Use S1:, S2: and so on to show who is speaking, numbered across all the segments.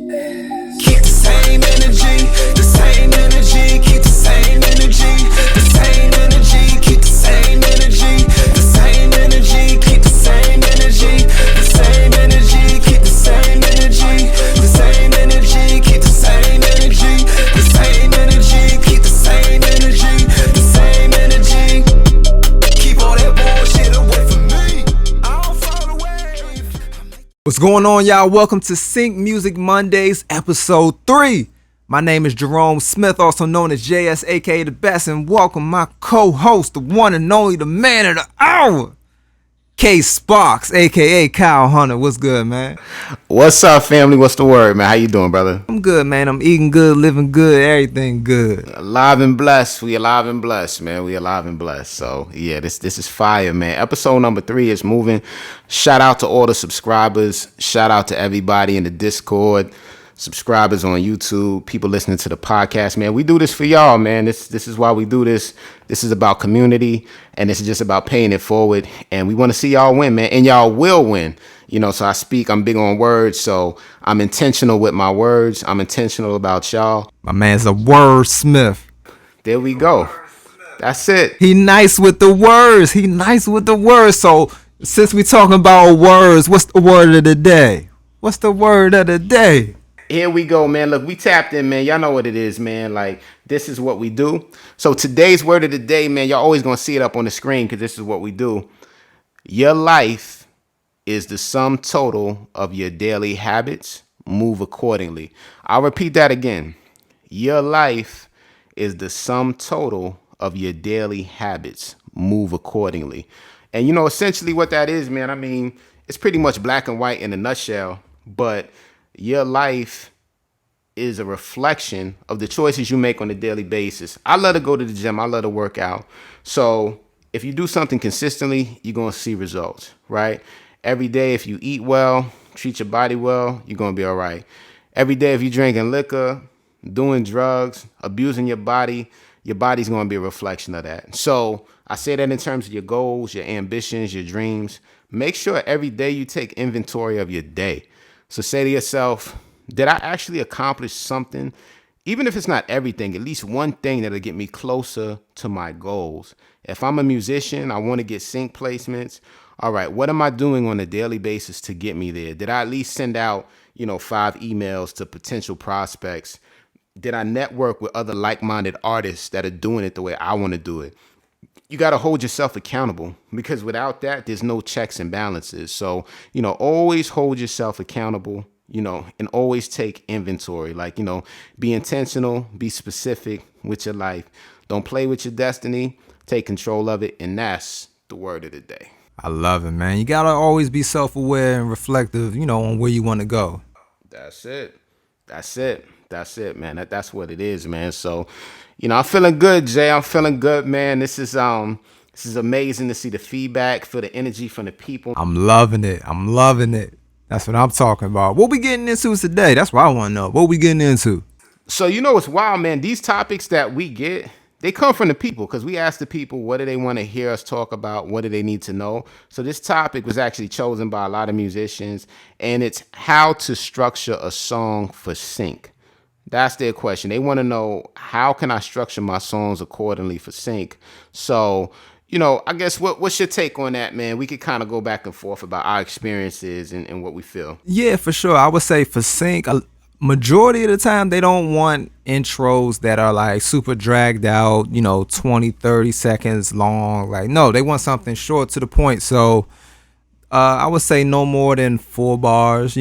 S1: Keep the same energy, the same energy, keep the same energy, the same energy, keep the same energy, the same energy, keep the same energy, the same energy, keep the same energy, the same energy, keep the same energy, the same energy, keep the same energy, the same energy. Keep all that bullshit away from me. I don't fall away.
S2: What's going on, y'all? Welcome to Sync Music Mondays, episode 3. My name is Jerome Smith, also known as JS, aka The Best, and welcome my co-host, the one and only, the man of the hour, K Sparks, aka Kyle Hunter. What's good, man?
S3: What's up, family? What's the word, man? How you doing, brother?
S2: I'm good, man. I'm eating good, living good, everything good.
S3: Alive and blessed. We alive and blessed, man. We alive and blessed. So yeah, this is fire, man. Episode number 3 is moving. Shout out to all the subscribers. Shout out to everybody in the Discord, subscribers on YouTube, people listening to the podcast, man. We do this for y'all, man. This is why we do this. This is about community, and this is just about paying it forward. And we want to see y'all win, man. And y'all will win. You know, so I'm big on words, so I'm intentional with my words. I'm intentional about y'all.
S2: My man's a wordsmith.
S3: There we go. That's it.
S2: He nice with the words. He nice with the words. So since we talking about words, what's the word of the day? What's the word of the day?
S3: Here we go, man. Look, we tapped in, man. Y'all know what it is, man. Like, this is what we do. So today's word of the day, man, y'all always going to see it up on the screen because this is what we do. Your life is the sum total of your daily habits. Move accordingly. I'll repeat that again. Your life is the sum total of your daily habits. Move accordingly. And, you know, essentially what that is, man, I mean, it's pretty much black and white in a nutshell, but your life is a reflection of the choices you make on a daily basis. I love to go to the gym. I love to work out. So if you do something consistently, you're going to see results, right? Every day, if you eat well, treat your body well, you're going to be all right. Every day, if you're drinking liquor, doing drugs, abusing your body's going to be a reflection of that. So I say that in terms of your goals, your ambitions, your dreams. Make sure every day you take inventory of your day. So say to yourself, did I actually accomplish something? Even if it's not everything, at least one thing that'll get me closer to my goals. If I'm a musician, I want to get sync placements. All right, what am I doing on a daily basis to get me there? Did I at least send out, 5 emails to potential prospects? Did I network with other like-minded artists that are doing it the way I want to do it? You got to hold yourself accountable because without that, there's no checks and balances. So, always hold yourself accountable, and always take inventory. Like, be intentional, be specific with your life. Don't play with your destiny. Take control of it. And that's the word of the day.
S2: I love it, man. You got to always be self-aware and reflective, on where you want to go.
S3: That's it. That's it, man. That's what it is, man. So, I'm feeling good, Jay. I'm feeling good, man. This is amazing to see the feedback, feel the energy from the people.
S2: I'm loving it. That's what I'm talking about. What we getting into today? That's what I want to know. What we getting into?
S3: So, it's wild, man. These topics that we get, they come from the people because we ask the people, what do they want to hear us talk about? What do they need to know? So this topic was actually chosen by a lot of musicians, and it's how to structure a song for sync. That's their question. They want to know, how can I structure my songs accordingly for sync? So, I guess what's your take on that, man? We could kind of go back and forth about our experiences and what we feel.
S2: Yeah, for sure. I would say for sync, majority of the time, they don't want intros that are like super dragged out, 20, 30 seconds long. Like, no, they want something short to the point. So I would say no more than 4 bars,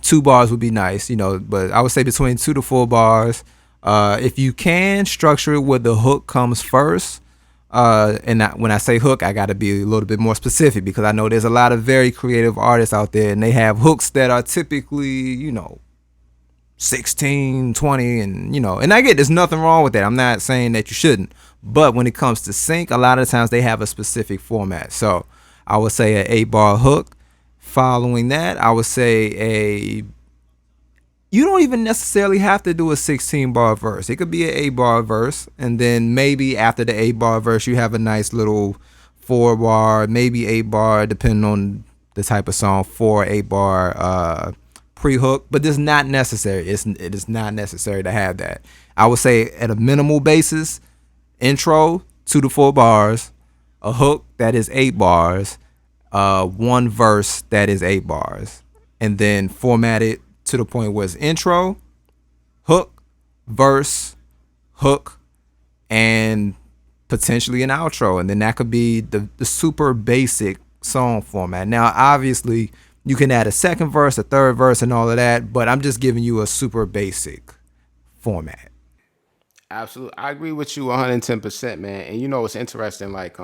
S2: 2 bars would be nice, but I would say between 2 to 4 bars. If you can structure it where the hook comes first, and when I say hook, I got to be a little bit more specific because I know there's a lot of very creative artists out there and they have hooks that are typically, 16, 20, and and I get there's nothing wrong with that. I'm not saying that you shouldn't, but when it comes to sync, a lot of times they have a specific format. So I would say an 8-bar hook. Following that, I would say you don't even necessarily have to do a 16-bar verse. It could be an 8-bar verse, and then maybe after the 8-bar verse, you have a nice little 4-bar, maybe 8-bar, depending on the type of song, 4 8-bar pre-hook, but it's not necessary. It is not necessary to have that. I would say at a minimal basis, intro 2 to 4 bars, a hook that is 8 bars, one verse that is 8 bars, and then format it to the point where it's intro, hook, verse, hook, and potentially an outro, and then that could be the super basic song format. Now, obviously, you can add a second verse, a third verse, and all of that, but I'm just giving you a super basic format.
S3: Absolutely. I agree with you 110%, man. And you know it's interesting, like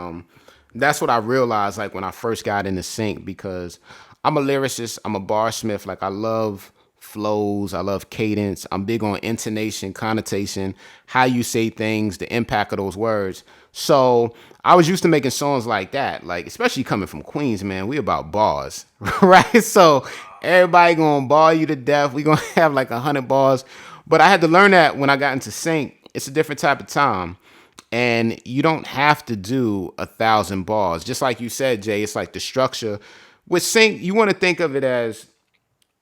S3: that's what I realized like when I first got into sync, because I'm a lyricist, I'm a barsmith, like I love flows, I love cadence, I'm big on intonation, connotation, how you say things, the impact of those words. So I was used to making songs like that, like especially coming from Queens, man. We about bars, right? So everybody gonna bar you to death. We gonna have like 100 bars. But I had to learn that when I got into sync. It's a different type of time. And you don't have to do 1,000 bars. Just like you said, Jay, it's like the structure. With sync, you want to think of it as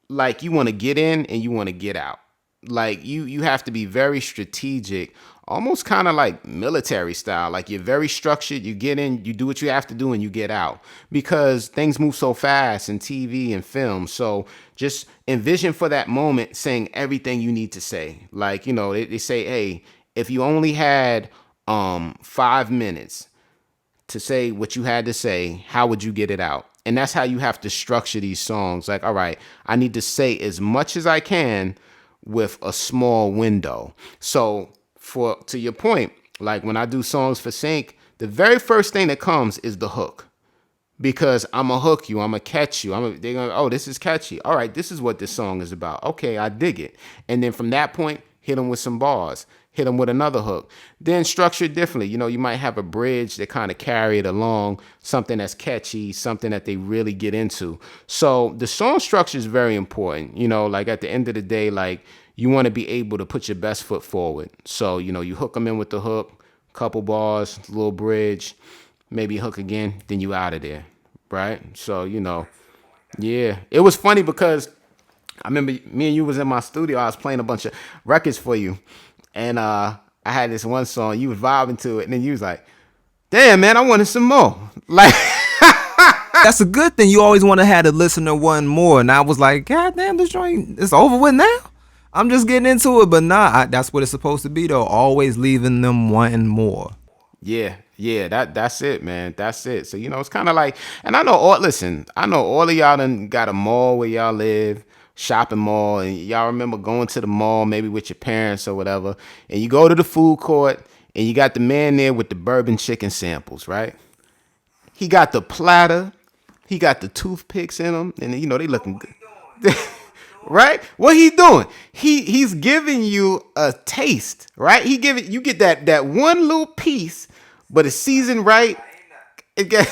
S3: like you want to get in and you want to get out. Like you have to be very strategic, almost kind of like military style. Like you're very structured, you get in, you do what you have to do, and you get out, because things move so fast in TV and film. So just envision for that moment saying everything you need to say. Like, you know, they say, hey, if you only had 5 minutes to say what you had to say, how would you get it out? And that's how you have to structure these songs. Like, all right, I need to say as much as I can with a small window. So to your point, like when I do songs for sync, the very first thing that comes is the hook. Because I'm gonna hook you, I'm gonna catch you. They're gonna, oh, this is catchy. All right, this is what this song is about. Okay, I dig it. And then from that point, hit them with some bars. Hit them with another hook. Then structure it differently. You know, you might have a bridge that kind of carry it along, something that's catchy, something that they really get into. So the song structure is very important. You know, like at the end of the day, like you want to be able to put your best foot forward. So, you know, you hook them in with the hook, couple bars, little bridge, maybe hook again, then you out of there, right? So, you know, yeah. It was funny because I remember me and you was in my studio. I was playing a bunch of records for you. And I had this one song, you was vibing to it, and then you was like, damn, man, I wanted some more. Like,
S2: That's a good thing. You always want to have the listener one more, and I was like, God damn, this joint is over with now. I'm just getting into it, but nah, that's what it's supposed to be though. Always leaving them wanting more.
S3: yeah, that's it, man. That's it. So, you know, it's kind of like, and I know all of y'all done got a mall where y'all live, shopping mall, and y'all remember going to the mall maybe with your parents or whatever, and you go to the food court and you got the man there with the bourbon chicken samples, right? He got the platter, he got the toothpicks in them, and you know they looking good. Right? What he doing? He's giving you a taste, right? You get that one little piece, but it's seasoned right. It got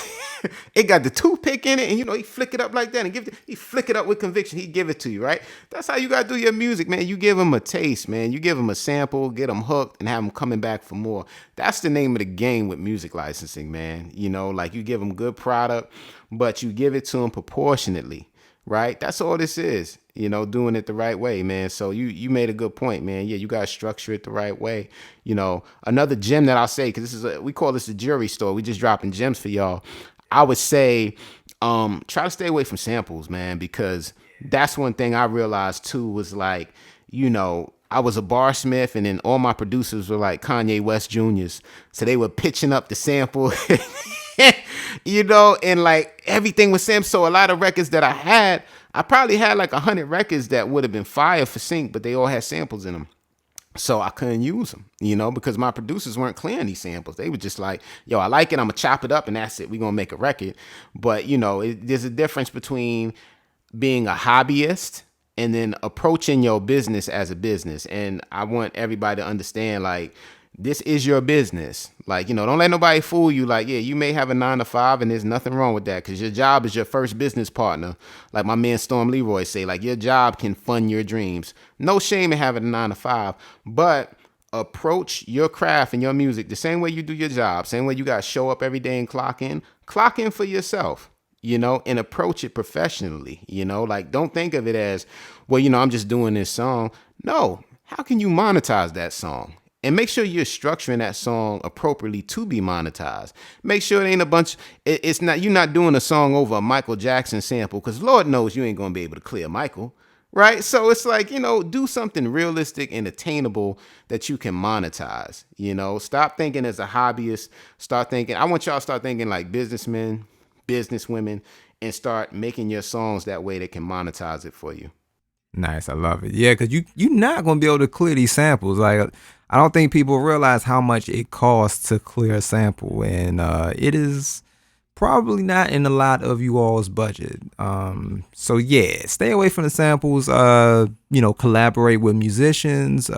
S3: it got the toothpick in it, and you know he flick it up like that, and he flick it up with conviction. He give it to you, right? That's how you gotta do your music, man. You give them a taste, man. You give them a sample, get them hooked, and have them coming back for more. That's the name of the game with music licensing, man. You know, like you give them good product, but you give it to them proportionately, right? That's all this is. You know, doing it the right way, man. So you made a good point, man. Yeah, you gotta structure it the right way. You know, another gem that I'll say, because we call this a jewelry store. We just dropping gems for y'all. I would say, try to stay away from samples, man, because that's one thing I realized too was like, you know, I was a barsmith, and then all my producers were like Kanye West Juniors, so they were pitching up the sample. You know, and like everything was Sam. So a lot of records that I probably had like 100 records that would have been fire for sync, but they all had samples in them. So I couldn't use them, you know, because my producers weren't clearing these samples. They were just like, yo, I like it. I'm going to chop it up and that's it. We're going to make a record. But, you know, there's a difference between being a hobbyist and then approaching your business as a business. And I want everybody to understand, like, this is your business. Like, you know, don't let nobody fool you. Like, yeah, you may have a 9 to 5 and there's nothing wrong with that, because your job is your first business partner. Like my man Storm Leroy say, like, your job can fund your dreams. No shame in having a 9 to 5, but approach your craft and your music the same way you do your job. Same way you got to show up every day and clock in for yourself. and approach it professionally, like don't think of it as, well, I'm just doing this song. No, how can you monetize that song? And make sure you're structuring that song appropriately to be monetized. Make sure it ain't a bunch. It's not, you're not doing a song over a Michael Jackson sample, because Lord knows you ain't gonna be able to clear Michael, right? So it's like, do something realistic and attainable that you can monetize. Stop thinking as a hobbyist. Start thinking. I want y'all to start thinking like businessmen, businesswomen, and start making your songs that way they can monetize it for you.
S2: Nice, I love it. Yeah, because you're not gonna be able to clear these samples. Like, I don't think people realize how much it costs to clear a sample, and it is probably not in a lot of you all's budget. So yeah, stay away from the samples. Collaborate with musicians.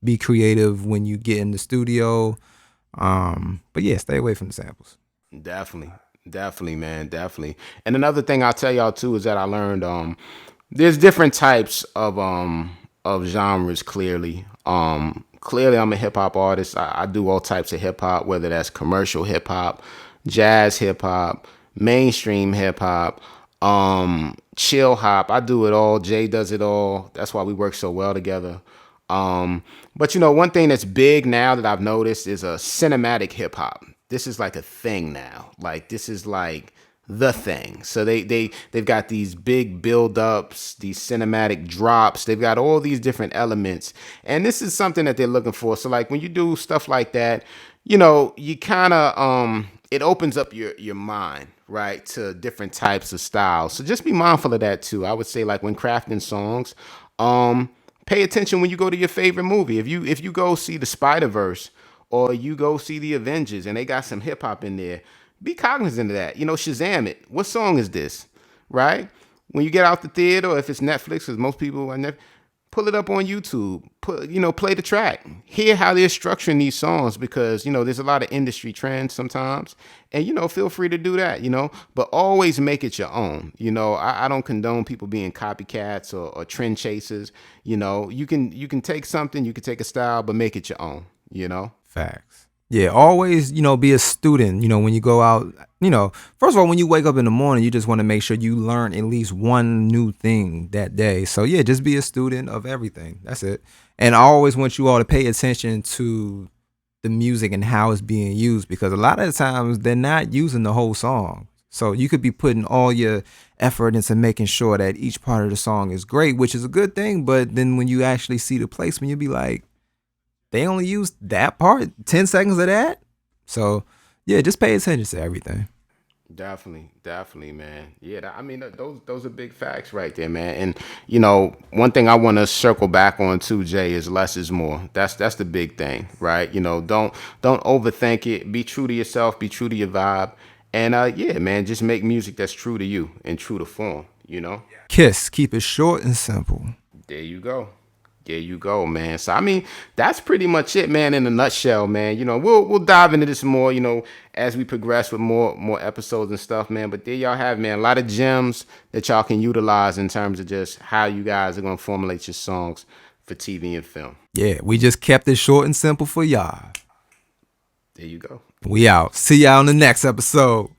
S2: Be creative when you get in the studio. But yeah, stay away from the samples.
S3: Definitely, man, definitely. And another thing I'll tell y'all too is that I learned there's different types of genres. Clearly I'm a hip hop artist. I do all types of hip hop, whether that's commercial hip hop, jazz hip hop, mainstream hip hop, chill hop. I do it all. Jay does it all. That's why we work so well together. But one thing that's big now that I've noticed is a cinematic hip hop. This is like a thing now. Like this is like the thing. So they've got these big build-ups, these cinematic drops. They've got all these different elements, and this is something that they're looking for. So like when you do stuff like that, you kind of it opens up your mind, right, to different types of styles. So just be mindful of that too. I would say like when crafting songs, pay attention when you go to your favorite movie. If you go see the Spider-Verse or you go see the Avengers and they got some hip hop in there, be cognizant of that. Shazam it. What song is this? Right? When you get out the theater, or if it's Netflix, because most people are pull it up on YouTube. Play the track. Hear how they're structuring these songs, because there's a lot of industry trends sometimes, and feel free to do that. But always make it your own. I don't condone people being copycats or trend chasers. You can take something, you can take a style, but make it your own.
S2: Facts. Yeah, always, be a student, when you go out, first of all, when you wake up in the morning, you just want to make sure you learn at least one new thing that day. So yeah, just be a student of everything. That's it. And I always want you all to pay attention to the music and how it's being used, because a lot of the times they're not using the whole song. So you could be putting all your effort into making sure that each part of the song is great, which is a good thing. But then when you actually see the placement, you'll be like, they only used that part, 10 seconds of that. So yeah, just pay attention to everything.
S3: Definitely, man. Yeah, those are big facts right there, man. And one thing I want to circle back on too, Jay, is less is more. That's the big thing, right? Don't overthink it. Be true to yourself. Be true to your vibe. And yeah, man, just make music that's true to you and true to form.
S2: Kiss, keep it short and simple.
S3: There you go. There you go, man. So that's pretty much it, man, in a nutshell, man. We'll dive into this more, as we progress with more episodes and stuff, man. But there y'all have, man, a lot of gems that y'all can utilize in terms of just how you guys are gonna formulate your songs for TV and film.
S2: Yeah, we just kept it short and simple for y'all.
S3: There you go.
S2: We out. See y'all on the next episode.